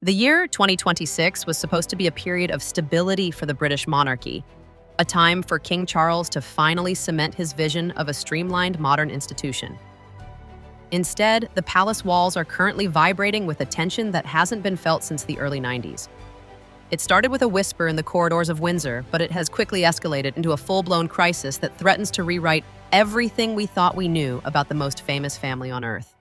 The year 2026 was supposed to be a period of stability for the British monarchy, a time for King Charles to finally cement his vision of a streamlined modern institution. Instead, the palace walls are currently vibrating with a tension that hasn't been felt since the early 90s. It started with a whisper in the corridors of Windsor, but it has quickly escalated into a full-blown crisis that threatens to rewrite everything we thought we knew about the most famous family on Earth.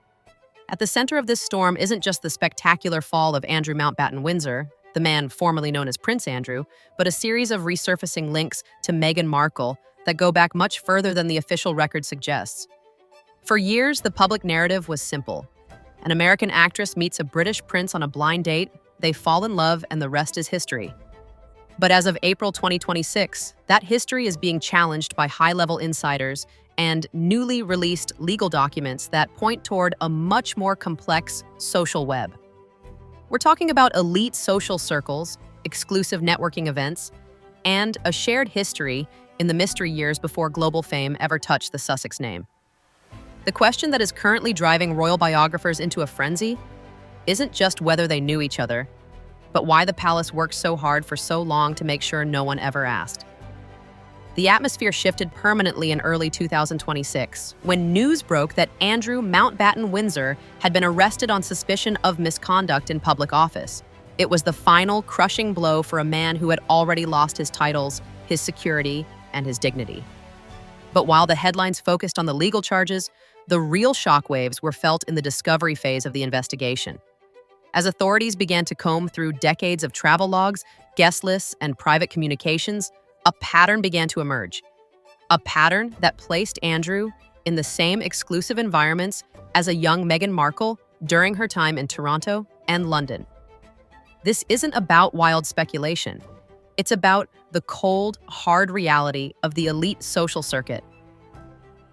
At the center of this storm isn't just the spectacular fall of Andrew Mountbatten Windsor, the man formerly known as Prince Andrew, but a series of resurfacing links to Meghan Markle that go back much further than the official record suggests. For years, the public narrative was simple. An American actress meets a British prince on a blind date, they fall in love, and the rest is history. But as of April 2026, that history is being challenged by high-level insiders and newly released legal documents that point toward a much more complex social web. We're talking about elite social circles, exclusive networking events, and a shared history in the mystery years before global fame ever touched the Sussex name. The question that is currently driving royal biographers into a frenzy isn't just whether they knew each other, but why the palace worked so hard for so long to make sure no one ever asked. The atmosphere shifted permanently in early 2026 when news broke that Andrew Mountbatten Windsor had been arrested on suspicion of misconduct in public office. It was the final crushing blow for a man who had already lost his titles, his security, and his dignity. But while the headlines focused on the legal charges, the real shockwaves were felt in the discovery phase of the investigation. As authorities began to comb through decades of travel logs, guest lists, and private communications, a pattern began to emerge. A pattern that placed Andrew in the same exclusive environments as a young Meghan Markle during her time in Toronto and London. This isn't about wild speculation. It's about the cold, hard reality of the elite social circuit.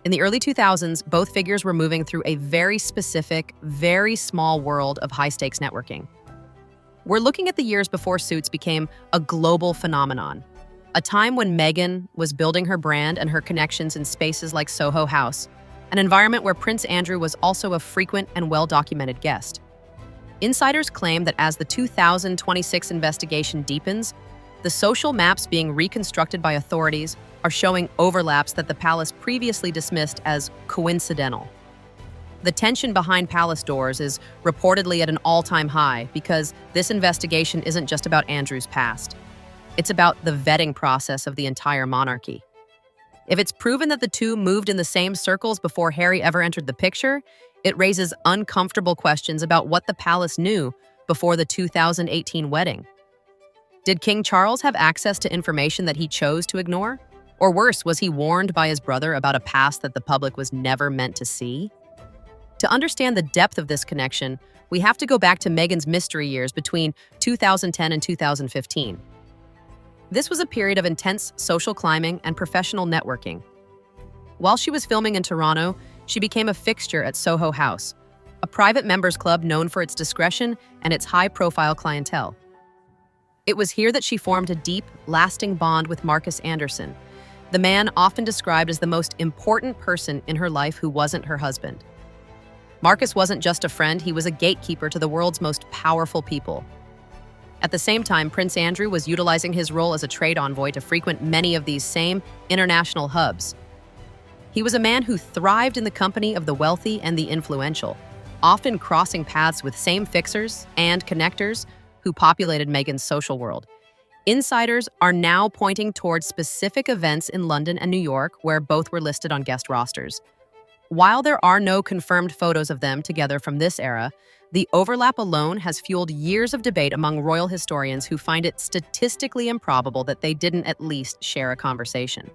In the early 2000s, both figures were moving through a very specific, very small world of high-stakes networking. We're looking at the years before Suits became a global phenomenon, a time when Meghan was building her brand and her connections in spaces like Soho House, an environment where Prince Andrew was also a frequent and well-documented guest. Insiders claim that as the 2026 investigation deepens, the social maps being reconstructed by authorities are showing overlaps that the palace previously dismissed as coincidental. The tension behind palace doors is reportedly at an all-time high because this investigation isn't just about Andrew's past. It's about the vetting process of the entire monarchy. If it's proven that the two moved in the same circles before Harry ever entered the picture, it raises uncomfortable questions about what the palace knew before the 2018 wedding. Did King Charles have access to information that he chose to ignore? Or worse, was he warned by his brother about a past that the public was never meant to see? To understand the depth of this connection, we have to go back to Meghan's mystery years between 2010 and 2015. This was a period of intense social climbing and professional networking. While she was filming in Toronto, she became a fixture at Soho House, a private members club known for its discretion and its high-profile clientele. It was here that she formed a deep, lasting bond with Marcus Anderson, the man often described as the most important person in her life who wasn't her husband. Marcus wasn't just a friend, he was a gatekeeper to the world's most powerful people. At the same time, Prince Andrew was utilizing his role as a trade envoy to frequent many of these same international hubs. He was a man who thrived in the company of the wealthy and the influential, often crossing paths with same fixers and connectors who populated Meghan's social world. Insiders are now pointing towards specific events in London and New York where both were listed on guest rosters. While there are no confirmed photos of them together from this era, the overlap alone has fueled years of debate among royal historians who find it statistically improbable that they didn't at least share a conversation.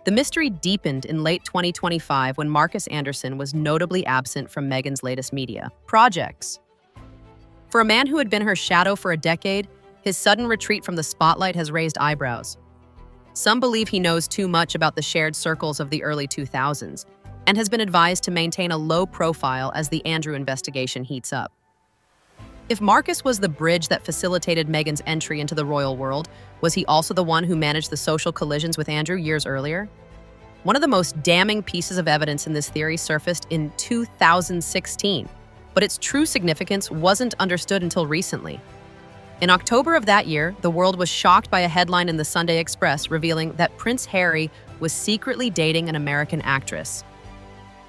The mystery deepened in late 2025 when Marcus Anderson was notably absent from Meghan's latest media projects. For a man who had been her shadow for a decade, his sudden retreat from the spotlight has raised eyebrows. Some believe he knows too much about the shared circles of the early 2000s and has been advised to maintain a low profile as the Andrew investigation heats up. If Marcus was the bridge that facilitated Meghan's entry into the royal world, was he also the one who managed the social collisions with Andrew years earlier? One of the most damning pieces of evidence in this theory surfaced in 2016, but its true significance wasn't understood until recently. In October of that year, the world was shocked by a headline in the Sunday Express revealing that Prince Harry was secretly dating an American actress.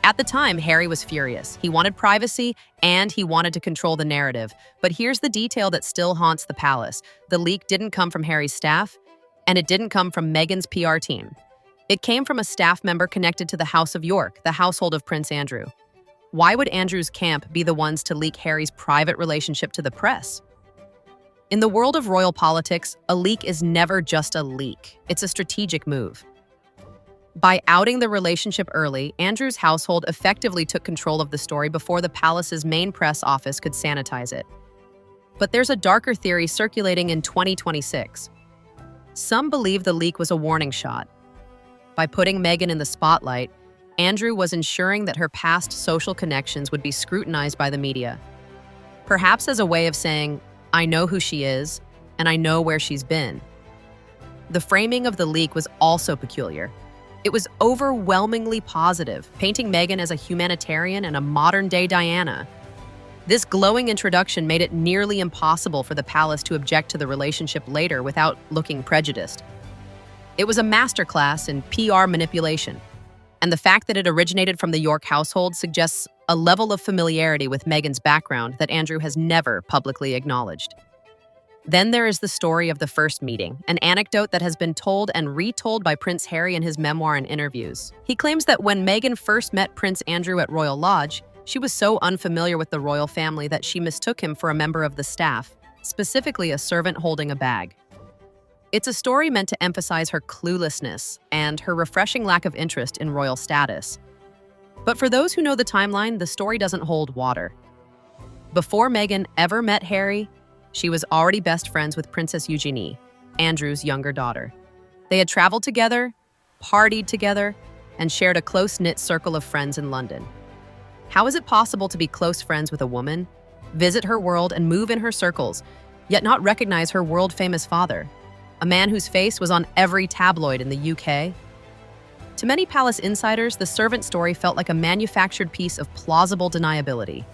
At the time, Harry was furious. He wanted privacy and he wanted to control the narrative. But here's the detail that still haunts the palace. The leak didn't come from Harry's staff, and it didn't come from Meghan's PR team. It came from a staff member connected to the House of York, the household of Prince Andrew. Why would Andrew's camp be the ones to leak Harry's private relationship to the press? In the world of royal politics, a leak is never just a leak. It's a strategic move. By outing the relationship early, Andrew's household effectively took control of the story before the palace's main press office could sanitize it. But there's a darker theory circulating in 2026. Some believe the leak was a warning shot. By putting Meghan in the spotlight, Andrew was ensuring that her past social connections would be scrutinized by the media. Perhaps as a way of saying, I know who she is, and I know where she's been. The framing of the leak was also peculiar. It was overwhelmingly positive, painting Meghan as a humanitarian and a modern-day Diana. This glowing introduction made it nearly impossible for the palace to object to the relationship later without looking prejudiced. It was a masterclass in PR manipulation, and the fact that it originated from the York household suggests a level of familiarity with Meghan's background that Andrew has never publicly acknowledged. Then there is the story of the first meeting, an anecdote that has been told and retold by Prince Harry in his memoir and interviews. He claims that when Meghan first met Prince Andrew at Royal Lodge, she was so unfamiliar with the royal family that she mistook him for a member of the staff, specifically a servant holding a bag. It's a story meant to emphasize her cluelessness and her refreshing lack of interest in royal status. But for those who know the timeline, the story doesn't hold water. Before Meghan ever met Harry, she was already best friends with Princess Eugenie, Andrew's younger daughter. They had traveled together, partied together, and shared a close-knit circle of friends in London. How is it possible to be close friends with a woman, visit her world and move in her circles, yet not recognize her world-famous father, a man whose face was on every tabloid in the UK? To many palace insiders, the servant story felt like a manufactured piece of plausible deniability.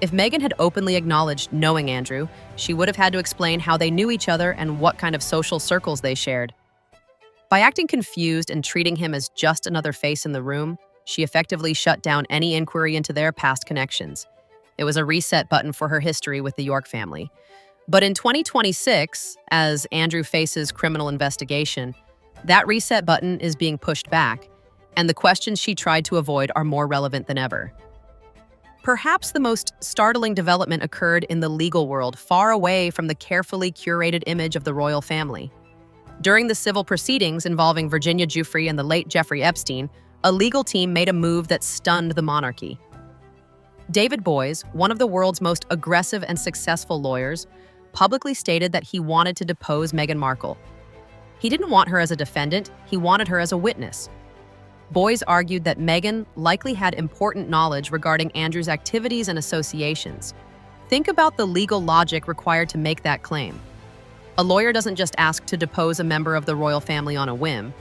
If Meghan had openly acknowledged knowing Andrew, she would have had to explain how they knew each other and what kind of social circles they shared. By acting confused and treating him as just another face in the room, she effectively shut down any inquiry into their past connections. It was a reset button for her history with the York family. But in 2026, as Andrew faces criminal investigation, that reset button is being pushed back, and the questions she tried to avoid are more relevant than ever. Perhaps the most startling development occurred in the legal world, far away from the carefully curated image of the royal family. During the civil proceedings involving Virginia Giuffre and the late Jeffrey Epstein, a legal team made a move that stunned the monarchy. David Boies, one of the world's most aggressive and successful lawyers, publicly stated that he wanted to depose Meghan Markle. He didn't want her as a defendant, he wanted her as a witness. Boies argued that Meghan likely had important knowledge regarding Andrew's activities and associations. Think about the legal logic required to make that claim. A lawyer doesn't just ask to depose a member of the royal family on a whim.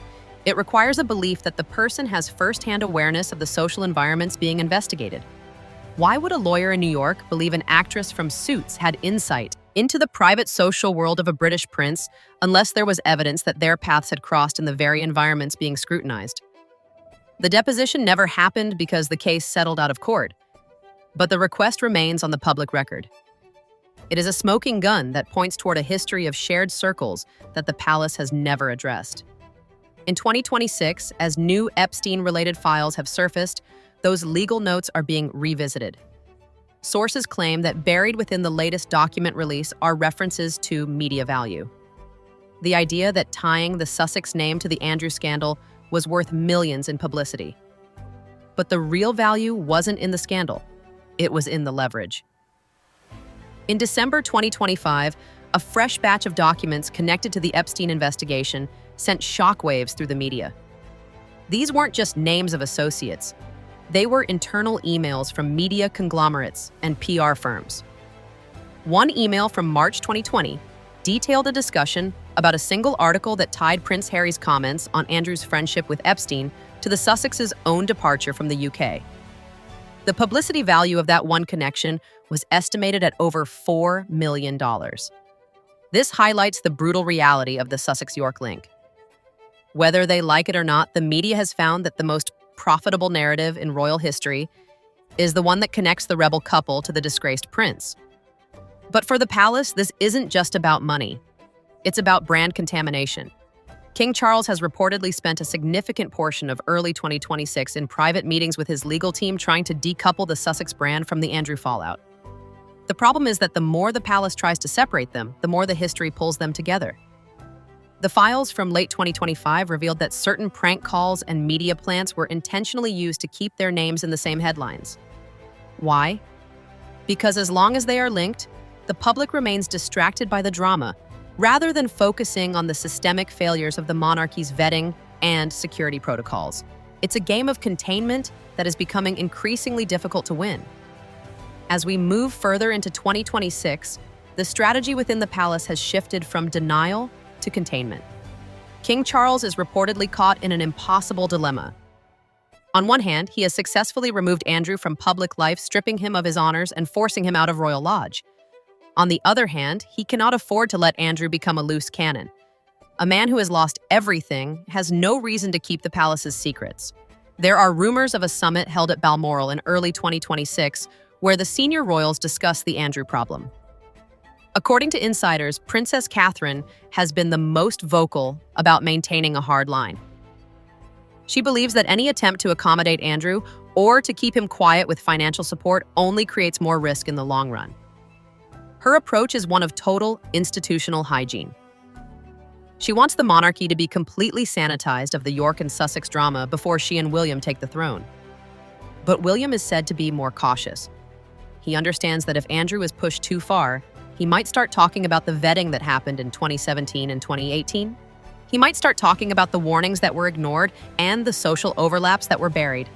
It requires a belief that the person has first-hand awareness of the social environments being investigated. Why would a lawyer in New York believe an actress from Suits had insight into the private social world of a British prince unless there was evidence that their paths had crossed in the very environments being scrutinized? The deposition never happened because the case settled out of court, but the request remains on the public record. It is a smoking gun that points toward a history of shared circles that the palace has never addressed. In 2026, as new Epstein-related files have surfaced, those legal notes are being revisited. Sources claim that buried within the latest document release are references to media value. The idea that tying the Sussex name to the Andrew scandal was worth millions in publicity. But the real value wasn't in the scandal. It was in the leverage. In December 2025, a fresh batch of documents connected to the Epstein investigation sent shockwaves through the media. These weren't just names of associates. They were internal emails from media conglomerates and PR firms. One email from March 2020 detailed a discussion about a single article that tied Prince Harry's comments on Andrew's friendship with Epstein to the Sussexes' own departure from the UK. The publicity value of that one connection was estimated at over $4 million. This highlights the brutal reality of the Sussex-York link. Whether they like it or not, the media has found that the most profitable narrative in royal history is the one that connects the rebel couple to the disgraced prince. But for the palace, this isn't just about money. It's about brand contamination. King Charles has reportedly spent a significant portion of early 2026 in private meetings with his legal team trying to decouple the Sussex brand from the Andrew fallout. The problem is that the more the palace tries to separate them, the more the history pulls them together. The files from late 2025 revealed that certain prank calls and media plants were intentionally used to keep their names in the same headlines. Why? Because as long as they are linked, the public remains distracted by the drama, rather than focusing on the systemic failures of the monarchy's vetting and security protocols. It's a game of containment that is becoming increasingly difficult to win. As we move further into 2026, the strategy within the palace has shifted from denial to containment. King Charles is reportedly caught in an impossible dilemma. On one hand, he has successfully removed Andrew from public life, stripping him of his honors and forcing him out of royal lodge. On the other hand, he cannot afford to let Andrew become a loose cannon. A man who has lost everything has no reason to keep the palace's secrets. There are rumors of a summit held at Balmoral in early 2026 where the senior royals discuss the Andrew problem. According to insiders, Princess Catherine has been the most vocal about maintaining a hard line. She believes that any attempt to accommodate Andrew or to keep him quiet with financial support only creates more risk in the long run. Her approach is one of total institutional hygiene. She wants the monarchy to be completely sanitized of the York and Sussex drama before she and William take the throne. But William is said to be more cautious. He understands that if Andrew is pushed too far, he might start talking about the vetting that happened in 2017 and 2018. He might start talking about the warnings that were ignored and the social overlaps that were buried.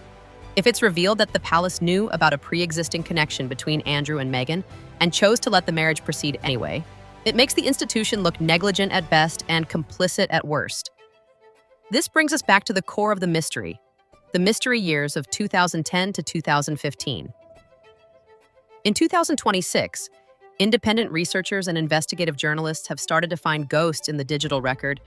If it's revealed that the palace knew about a pre-existing connection between Andrew and Meghan and chose to let the marriage proceed anyway, it makes the institution look negligent at best and complicit at worst. This brings us back to the core of the mystery years of 2010 to 2015. In 2026, independent researchers and investigative journalists have started to find ghosts in the digital record,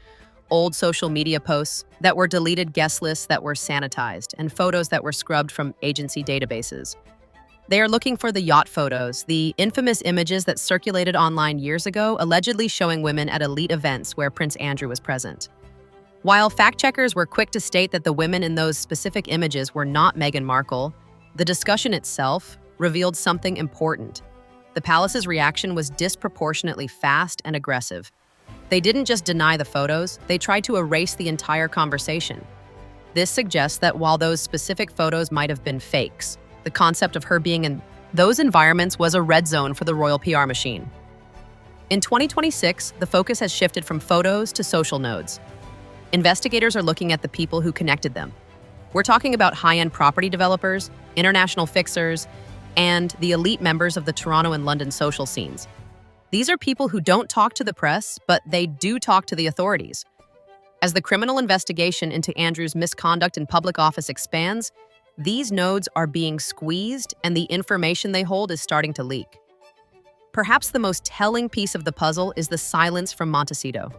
old social media posts that were deleted, guest lists that were sanitized, and photos that were scrubbed from agency databases. They are looking for the yacht photos, the infamous images that circulated online years ago, allegedly showing women at elite events where Prince Andrew was present. While fact-checkers were quick to state that the women in those specific images were not Meghan Markle, the discussion itself revealed something important. The palace's reaction was disproportionately fast and aggressive. They didn't just deny the photos, they tried to erase the entire conversation. This suggests that while those specific photos might have been fakes, the concept of her being in those environments was a red zone for the royal PR machine. In 2026, the focus has shifted from photos to social nodes. Investigators are looking at the people who connected them. We're talking about high-end property developers, international fixers, and the elite members of the Toronto and London social scenes. These are people who don't talk to the press, but they do talk to the authorities. As the criminal investigation into Andrew's misconduct in public office expands, these nodes are being squeezed and the information they hold is starting to leak. Perhaps the most telling piece of the puzzle is the silence from Montecito.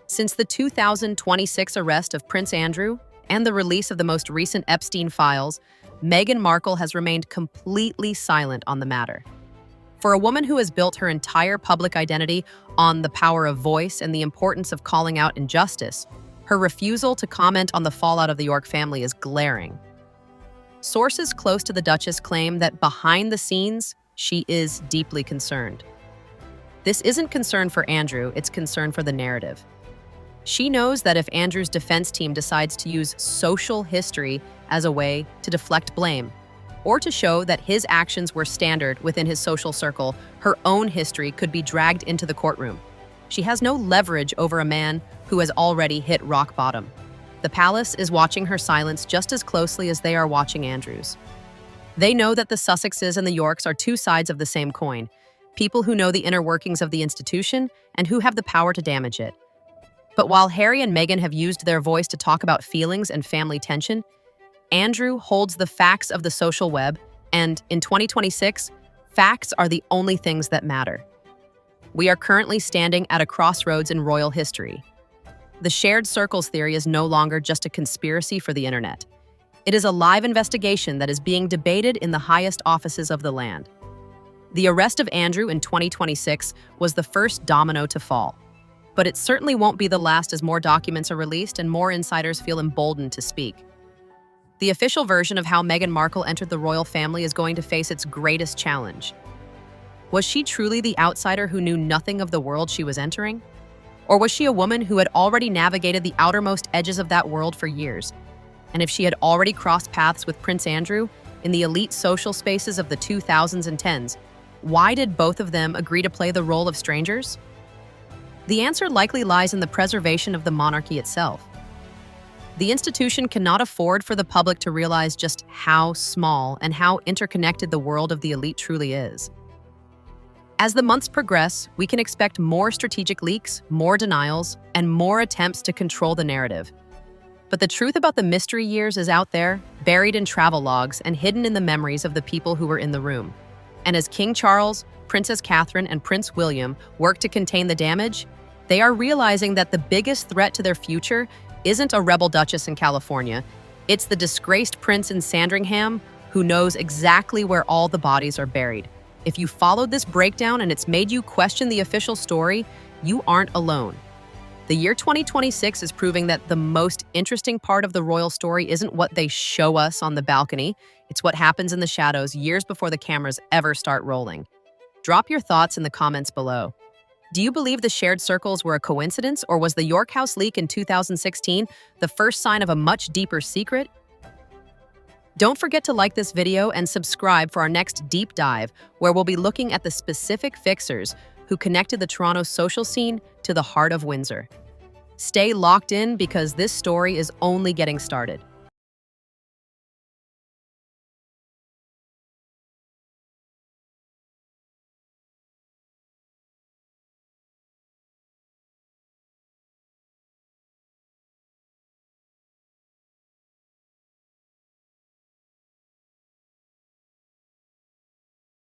Since the 2026 arrest of Prince Andrew and the release of the most recent Epstein files, Meghan Markle has remained completely silent on the matter. For a woman who has built her entire public identity on the power of voice and the importance of calling out injustice, her refusal to comment on the fallout of the York family is glaring. Sources close to the Duchess claim that behind the scenes, she is deeply concerned. This isn't concern for Andrew, it's concern for the narrative. She knows that if Andrew's defense team decides to use social history as a way to deflect blame, or to show that his actions were standard within his social circle, her own history could be dragged into the courtroom. She has no leverage over a man who has already hit rock bottom. The palace is watching her silence just as closely as they are watching Andrew's. They know that the Sussexes and the Yorks are two sides of the same coin, people who know the inner workings of the institution and who have the power to damage it. But while Harry and Meghan have used their voice to talk about feelings and family tension, Andrew holds the facts of the social web, and in 2026, facts are the only things that matter. We are currently standing at a crossroads in royal history. The shared circles theory is no longer just a conspiracy for the internet. It is a live investigation that is being debated in the highest offices of the land. The arrest of Andrew in 2026 was the first domino to fall. But it certainly won't be the last as more documents are released and more insiders feel emboldened to speak. The official version of how Meghan Markle entered the royal family is going to face its greatest challenge. Was she truly the outsider who knew nothing of the world she was entering? Or was she a woman who had already navigated the outermost edges of that world for years? And if she had already crossed paths with Prince Andrew in the elite social spaces of the 2000s and 10s, why did both of them agree to play the role of strangers? The answer likely lies in the preservation of the monarchy itself. The institution cannot afford for the public to realize just how small and how interconnected the world of the elite truly is. As the months progress, we can expect more strategic leaks, more denials, and more attempts to control the narrative. But the truth about the mystery years is out there, buried in travel logs and hidden in the memories of the people who were in the room. And as King Charles, Princess Catherine, and Prince William work to contain the damage, they are realizing that the biggest threat to their future isn't a rebel duchess in California. It's the disgraced prince in Sandringham who knows exactly where all the bodies are buried. If you followed this breakdown and it's made you question the official story, you aren't alone. The year 2026 is proving that the most interesting part of the royal story isn't what they show us on the balcony. It's what happens in the shadows years before the cameras ever start rolling. Drop your thoughts in the comments below. Do you believe the shared circles were a coincidence, or was the York House leak in 2016 the first sign of a much deeper secret? Don't forget to like this video and subscribe for our next deep dive, where we'll be looking at the specific fixers who connected the Toronto social scene to the heart of Windsor. Stay locked in because this story is only getting started.